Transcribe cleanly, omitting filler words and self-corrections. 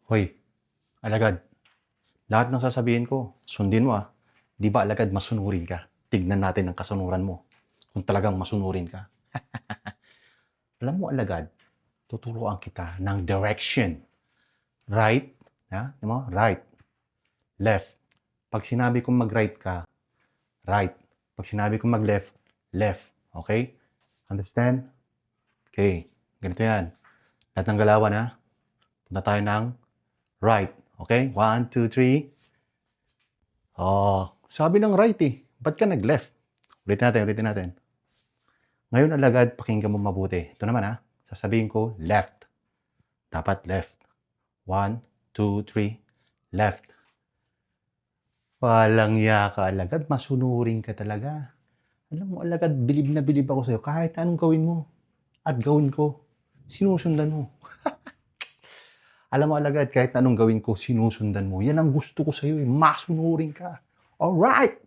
Hoy, alagad, lahat ng sasabihin ko, sundin mo ah. Di ba alagad masunurin ka? Tignan natin ang kasunuran mo. Kung talagang masunurin ka. Alam mo alagad, tuturuan kita ng direction. Right, ha? Alam mo? Right. Left. Pag sinabi kong mag-right ka, right. Pag sinabi kong mag-left, left. Okay? Understand? Okay. Ganito yan. Lahat ng galawan ha. Punta tayo ng right. Okay? 1, 2, 3. Oh, sabi ng right eh. Ba't ka nag-left? Ulitin natin. Ngayon alagad, pakinggan mo mabuti. Ito naman ha. Sasabihin ko, left. Dapat left. 1, 2, 3. Left. Walang ya ka alagad. Masunurin ka talaga. Alam mo alagad, bilib na bilib ako sa'yo. Kahit anong gawin mo. At gawin ko. Sinusundan mo. Alam mo alagad, kahit anong gawin ko, sinusundan mo. Yan ang gusto ko sa'yo eh. Masunurin ka. Alright!